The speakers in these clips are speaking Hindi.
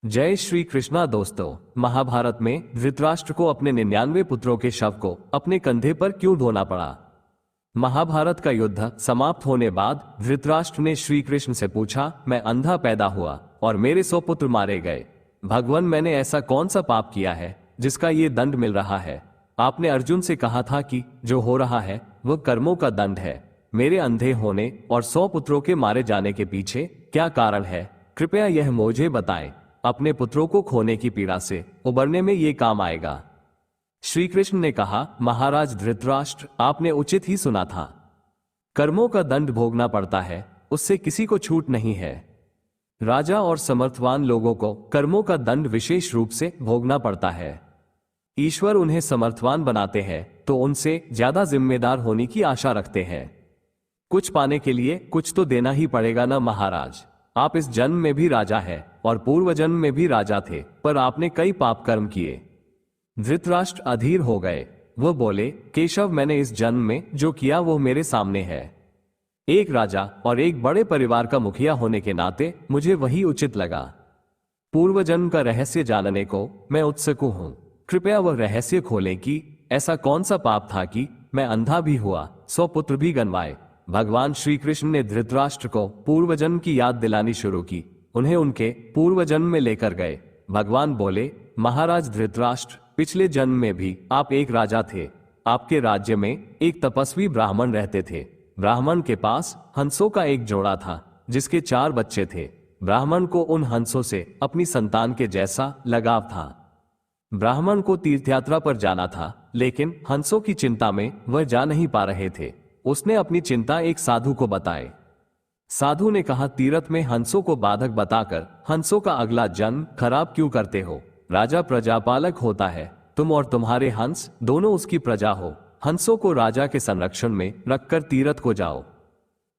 जय श्री कृष्णा दोस्तों। महाभारत में धृतराष्ट्र को अपने 99 पुत्रों के शव को अपने कंधे पर क्यों ढोना पड़ा। महाभारत का युद्ध समाप्त होने बाद धृतराष्ट्र ने श्री कृष्ण से पूछा, मैं अंधा पैदा हुआ और मेरे 100 पुत्र मारे गए। भगवान, मैंने ऐसा कौन सा पाप किया है जिसका ये दंड मिल रहा है। आपने अर्जुन से कहा था कि जो हो रहा है वह कर्मों का दंड है। मेरे अंधे होने और 100 पुत्रों के मारे जाने के पीछे क्या कारण है, कृपया यह मुझे बताएं। अपने पुत्रों को खोने की पीड़ा से उबरने में ये काम आएगा। श्री कृष्ण ने कहा, महाराज धृतराष्ट्र, आपने उचित ही सुना था। कर्मों का दंड भोगना पड़ता है, उससे किसी को छूट नहीं है। राजा और समर्थवान लोगों को कर्मों का दंड विशेष रूप से भोगना पड़ता है। ईश्वर उन्हें समर्थवान बनाते हैं तो उनसे ज्यादा जिम्मेदार होने की आशा रखते हैं। कुछ पाने के लिए कुछ तो देना ही पड़ेगा ना महाराज। आप इस जन्म में भी राजा हैं और पूर्व जन्म में भी राजा थे, पर आपने कई पाप कर्म किए। धृतराष्ट्र अधीर हो गए। वह बोले, केशव, मैंने इस जन्म में जो किया वो मेरे सामने है। एक राजा और एक बड़े परिवार का मुखिया होने के नाते मुझे वही उचित लगा। पूर्व जन्म का रहस्य जानने को मैं उत्सुक हूं। कृपया वह रहस्य खोलें कि ऐसा कौन सा पाप था कि मैं अंधा भी हुआ, 100 पुत्र भी गंवाए। भगवान श्री कृष्ण ने धृतराष्ट्र को पूर्व जन्म की याद दिलानी शुरू की। उन्हें उनके पूर्व जन्म में लेकर गए। भगवान बोले, महाराज धृतराष्ट्र, पिछले जन्म में भी आप एक राजा थे। आपके राज्य में एक तपस्वी ब्राह्मण रहते थे। ब्राह्मण के पास हंसों का एक जोड़ा था जिसके 4 बच्चे थे। ब्राह्मण को उन हंसों से अपनी संतान के जैसा लगाव था। ब्राह्मण को तीर्थयात्रा पर जाना था, लेकिन हंसों की चिंता में वह जा नहीं पा रहे थे। उसने अपनी चिंता एक साधु को बताई। साधु ने कहा, तीर्थ में हंसों को बाधक बताकर हंसों का अगला जन्म खराब क्यों करते हो। राजा प्रजापालक होता है, तुम और तुम्हारे हंस दोनों उसकी प्रजा हो। हंसों को राजा के संरक्षण में रखकर तीर्थ को जाओ।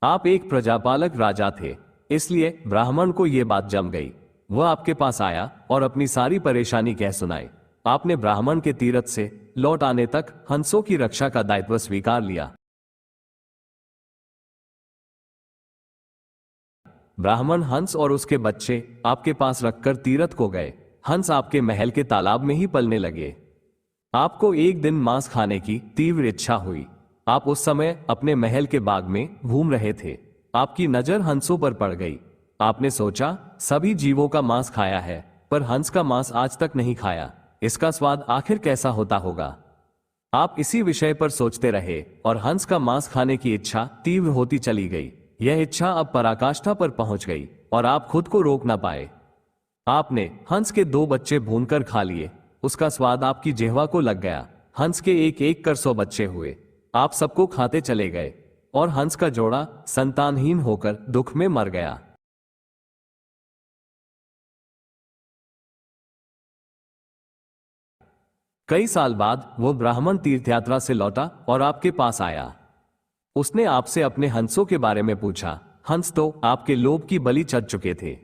आप एक प्रजापालक राजा थे, इसलिए ब्राह्मण को यह बात जम गई। वह आपके पास आया और अपनी सारी परेशानी कह सुनाई। आपने ब्राह्मण के तीर्थ से लौट आने तक हंसों की रक्षा का दायित्व स्वीकार लिया। ब्राह्मण हंस और उसके बच्चे आपके पास रखकर तीर्थ को गए। हंस आपके महल के तालाब में ही पलने लगे। आपको एक दिन मांस खाने की तीव्र इच्छा हुई। आप उस समय अपने महल के बाग में घूम रहे थे। आपकी नजर हंसों पर पड़ गई। आपने सोचा, सभी जीवों का मांस खाया है, पर हंस का मांस आज तक नहीं खाया। इसका स्वाद आखिर कैसा होता होगा। आप इसी विषय पर सोचते रहे और हंस का मांस खाने की इच्छा तीव्र होती चली गई। यह इच्छा अब पराकाष्ठा पर पहुंच गई और आप खुद को रोक ना पाए। आपने हंस के 2 बच्चे भूनकर खा लिए। उसका स्वाद आपकी जिह्वा को लग गया। हंस के एक एक कर 100 बच्चे हुए। आप सबको खाते चले गए और हंस का जोड़ा संतानहीन होकर दुख में मर गया। कई साल बाद वो ब्राह्मण तीर्थयात्रा से लौटा और आपके पास आया। उसने आपसे अपने हंसों के बारे में पूछा। हंस तो आपके लोभ की बलि चढ़ चुके थे।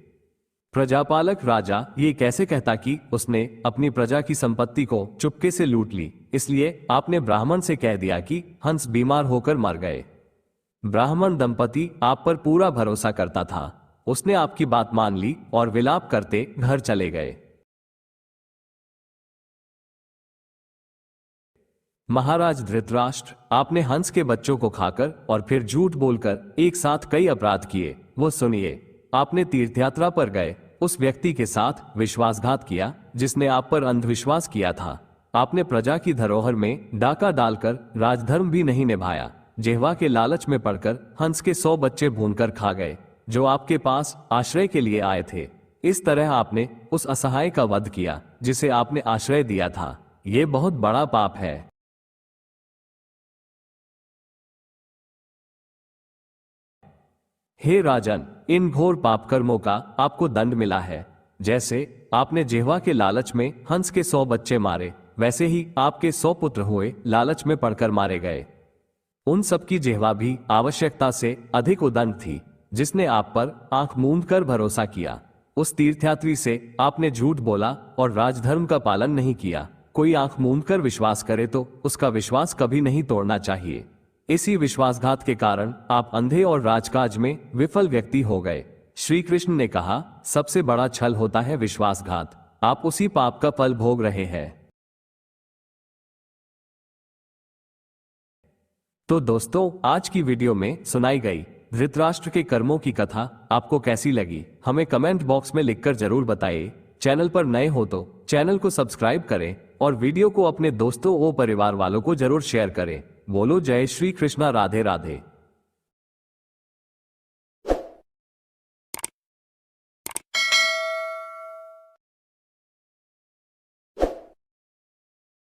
प्रजापालक राजा ये कैसे कहता कि उसने अपनी प्रजा की संपत्ति को चुपके से लूट ली। इसलिए आपने ब्राह्मण से कह दिया कि हंस बीमार होकर मर गए। ब्राह्मण दंपति आप पर पूरा भरोसा करता था। उसने आपकी बात मान ली और विलाप करते घर चले गए। महाराज धृतराष्ट्र, आपने हंस के बच्चों को खाकर और फिर झूठ बोलकर एक साथ कई अपराध किए। वो सुनिए, आपने तीर्थयात्रा पर गए उस व्यक्ति के साथ विश्वासघात किया जिसने आप पर अंधविश्वास किया था। आपने प्रजा की धरोहर में डाका डालकर राजधर्म भी नहीं निभाया। जिह्वा के लालच में पड़कर हंस के 100 बच्चे भूनकर खा गए जो आपके पास आश्रय के लिए आए थे। इस तरह आपने उस असहाय का वध किया जिसे आपने आश्रय दिया था। यह बहुत बड़ा पाप है। हे राजन, इन घोर पाप कर्मों का आपको दंड मिला है। जैसे आपने जिह्वा के लालच में हंस के 100 बच्चे मारे, वैसे ही आपके 100 पुत्र हुए लालच में पड़कर मारे गए। उन सबकी जिह्वा भी आवश्यकता से अधिक उदंड थी जिसने आप पर आंख मूंद कर भरोसा किया। उस तीर्थयात्री से आपने झूठ बोला और राजधर्म का पालन नहीं किया। कोई आंख मूंद कर विश्वास करे तो उसका विश्वास कभी नहीं तोड़ना चाहिए। इसी विश्वासघात के कारण आप अंधे और राजकाज में विफल व्यक्ति हो गए। श्री कृष्ण ने कहा, सबसे बड़ा छल होता है विश्वासघात। आप उसी पाप का फल भोग रहे हैं। तो दोस्तों, आज की वीडियो में सुनाई गई धृतराष्ट्र के कर्मों की कथा आपको कैसी लगी, हमें कमेंट बॉक्स में लिखकर जरूर बताइए। चैनल पर नए हो तो चैनल को सब्सक्राइब करें और वीडियो को अपने दोस्तों व परिवार वालों को जरूर शेयर करें। बोलो जय श्री कृष्णा, राधे राधे।